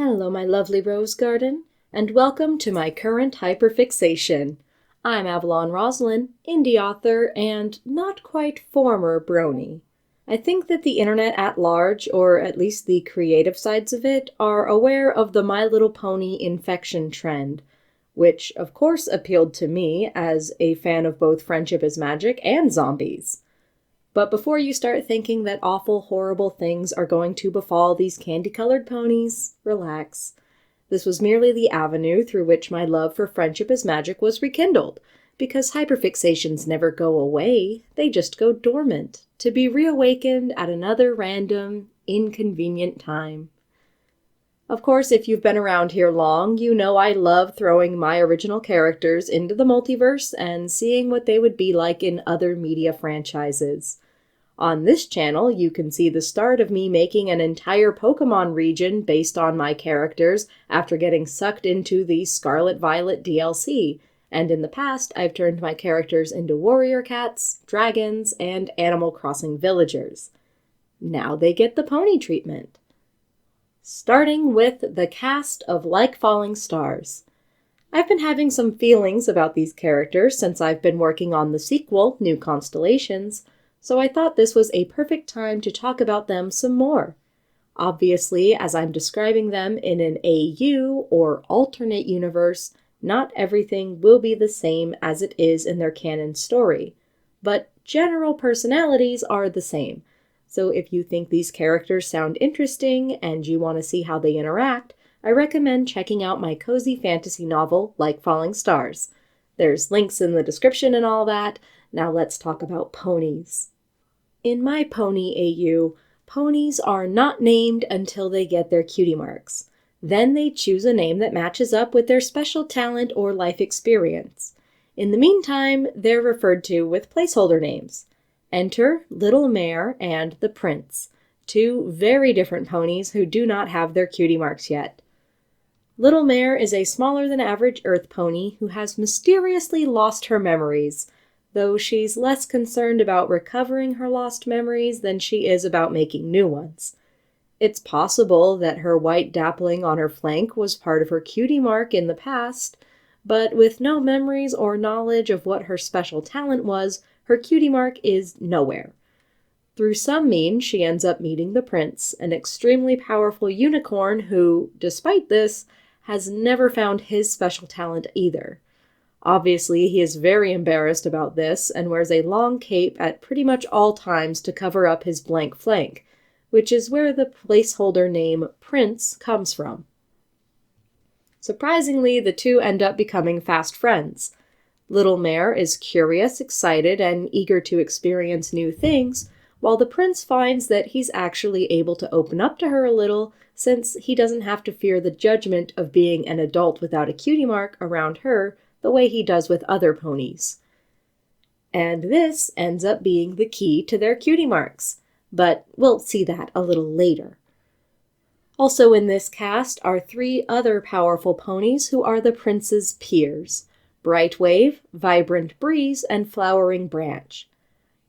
Hello, my lovely rose garden, and welcome to my current hyperfixation. I'm Avalon Roselin, indie author and not quite former brony. I think that the internet at large, or at least the creative sides of it, are aware of the My Little Pony infection trend, which of course appealed to me as a fan of both Friendship is Magic and zombies. But before you start thinking that awful, horrible things are going to befall these candy-colored ponies, relax. This was merely the avenue through which my love for Friendship is Magic was rekindled, because hyperfixations never go away, they just go dormant, to be reawakened at another random, inconvenient time. Of course, if you've been around here long, you know I love throwing my original characters into the multiverse and seeing what they would be like in other media franchises. On this channel, you can see the start of me making an entire Pokemon region based on my characters after getting sucked into the Scarlet Violet DLC, and in the past, I've turned my characters into warrior cats, dragons, and Animal Crossing villagers. Now they get the pony treatment. Starting with the cast of Like Falling Stars. I've been having some feelings about these characters since I've been working on the sequel, New Constellations, so I thought this was a perfect time to talk about them some more. Obviously, as I'm describing them in an AU, or alternate universe, not everything will be the same as it is in their canon story, but general personalities are the same. So if you think these characters sound interesting and you want to see how they interact, I recommend checking out my cozy fantasy novel, Like Falling Stars. There's links in the description and all that. Now let's talk about ponies. In my pony AU, ponies are not named until they get their cutie marks. Then they choose a name that matches up with their special talent or life experience. In the meantime, they're referred to with placeholder names. Enter Little Mare and the Prince, two very different ponies who do not have their cutie marks yet. Little Mare is a smaller than average Earth pony who has mysteriously lost her memories, though she's less concerned about recovering her lost memories than she is about making new ones. It's possible that her white dappling on her flank was part of her cutie mark in the past, but with no memories or knowledge of what her special talent was, her cutie mark is nowhere. Through some means, she ends up meeting the Prince, an extremely powerful unicorn who, despite this, has never found his special talent either. Obviously, he is very embarrassed about this and wears a long cape at pretty much all times to cover up his blank flank, which is where the placeholder name Prince comes from. Surprisingly, the two end up becoming fast friends. Little Mare is curious, excited, and eager to experience new things, while the Prince finds that he's actually able to open up to her a little, since he doesn't have to fear the judgment of being an adult without a cutie mark around her the way he does with other ponies. And this ends up being the key to their cutie marks, but we'll see that a little later. Also in this cast are three other powerful ponies who are the Prince's peers: Bright Wave, Vibrant Breeze, and Flowering Branch.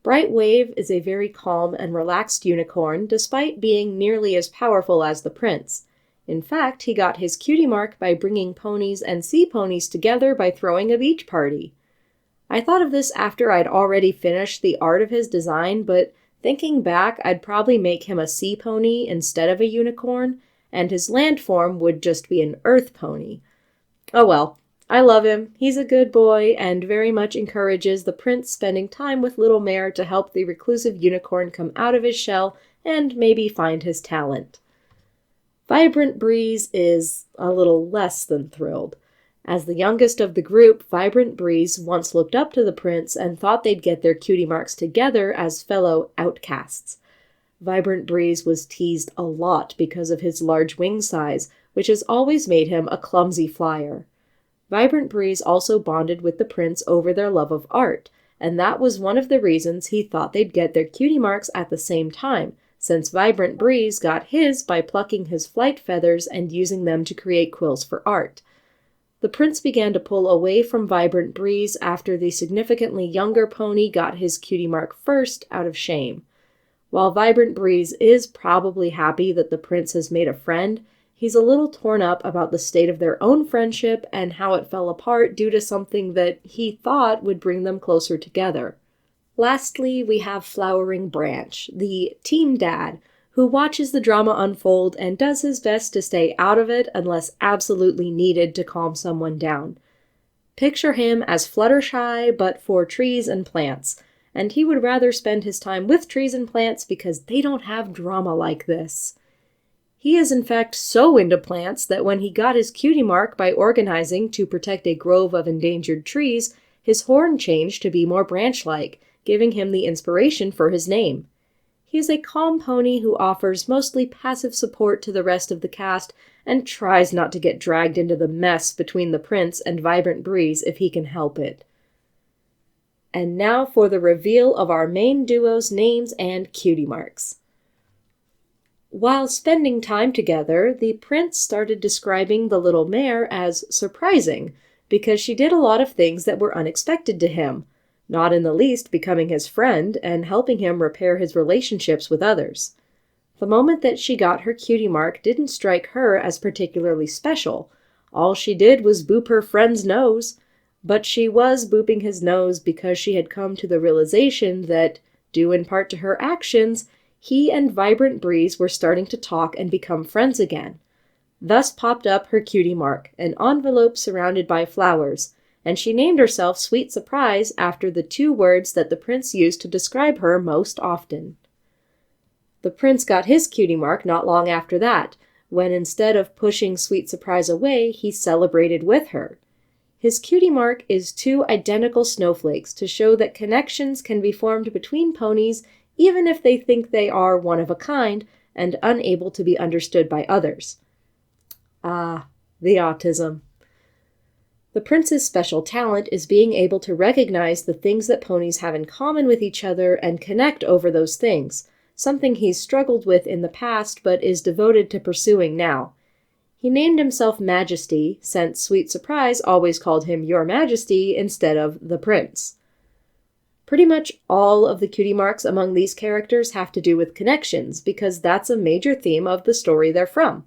Bright Wave is a very calm and relaxed unicorn despite being nearly as powerful as the Prince. In fact, he got his cutie mark by bringing ponies and sea ponies together by throwing a beach party. I thought of this after I'd already finished the art of his design, but thinking back, I'd probably make him a sea pony instead of a unicorn, and his land form would just be an earth pony. Oh well. I love him, he's a good boy, and very much encourages the Prince spending time with Little Mare to help the reclusive unicorn come out of his shell and maybe find his talent. Vibrant Breeze is a little less than thrilled. As the youngest of the group, Vibrant Breeze once looked up to the Prince and thought they'd get their cutie marks together as fellow outcasts. Vibrant Breeze was teased a lot because of his large wing size, which has always made him a clumsy flyer. Vibrant Breeze also bonded with the Prince over their love of art, and that was one of the reasons he thought they'd get their cutie marks at the same time, since Vibrant Breeze got his by plucking his flight feathers and using them to create quills for art. The Prince began to pull away from Vibrant Breeze after the significantly younger pony got his cutie mark first out of shame. While Vibrant Breeze is probably happy that the Prince has made a friend, He's a little torn up about the state of their own friendship and how it fell apart due to something that he thought would bring them closer together. Lastly, we have Flowering Branch, the teen dad, who watches the drama unfold and does his best to stay out of it unless absolutely needed to calm someone down. Picture him as Fluttershy, but for trees and plants, and he would rather spend his time with trees and plants because they don't have drama like this. He is in fact so into plants that when he got his cutie mark by organizing to protect a grove of endangered trees, his horn changed to be more branch-like, giving him the inspiration for his name. He is a calm pony who offers mostly passive support to the rest of the cast and tries not to get dragged into the mess between the prince and Vibrant Breeze if he can help it. And now for the reveal of our main duo's names and cutie marks. While spending time together, the prince started describing the little mare as surprising because she did a lot of things that were unexpected to him, not in the least becoming his friend and helping him repair his relationships with others. The moment that she got her cutie mark didn't strike her as particularly special. All she did was boop her friend's nose, but she was booping his nose because she had come to the realization that, due in part to her actions, he and Vibrant Breeze were starting to talk and become friends again. Thus popped up her cutie mark, an envelope surrounded by flowers, and she named herself Sweet Surprise after the two words that the prince used to describe her most often. The prince got his cutie mark not long after that, when instead of pushing Sweet Surprise away, he celebrated with her. His cutie mark is two identical snowflakes to show that connections can be formed between ponies even if they think they are one of a kind and unable to be understood by others. Ah, the autism. The prince's special talent is being able to recognize the things that ponies have in common with each other and connect over those things, something he's struggled with in the past but is devoted to pursuing now. He named himself Majesty, since Sweet Surprise always called him Your Majesty instead of the Prince. Pretty much all of the cutie marks among these characters have to do with connections, because that's a major theme of the story they're from.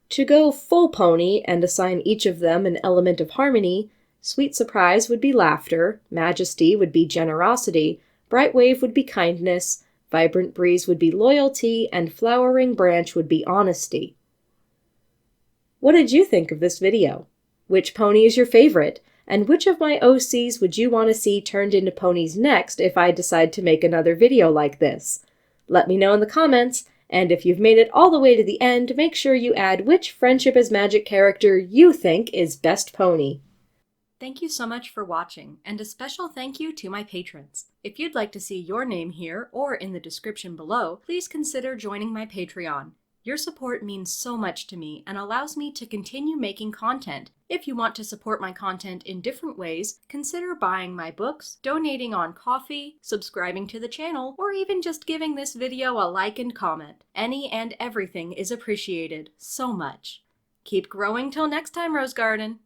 To go full pony and assign each of them an element of harmony, Sweet Surprise would be laughter, Majesty would be generosity, Bright Wave would be kindness, Vibrant Breeze would be loyalty, and Flowering Branch would be honesty. What did you think of this video? Which pony is your favorite? And which of my OCs would you want to see turned into ponies next if I decide to make another video like this? Let me know in the comments, and if you've made it all the way to the end, make sure you add which Friendship is Magic character you think is best pony. Thank you so much for watching, and a special thank you to my patrons. If you'd like to see your name here or in the description below, please consider joining my Patreon. Your support means so much to me and allows me to continue making content. If you want to support my content in different ways, consider buying my books, donating on Ko-fi, subscribing to the channel, or even just giving this video a like and comment. Any and everything is appreciated so much. Keep growing till next time, Rose Garden!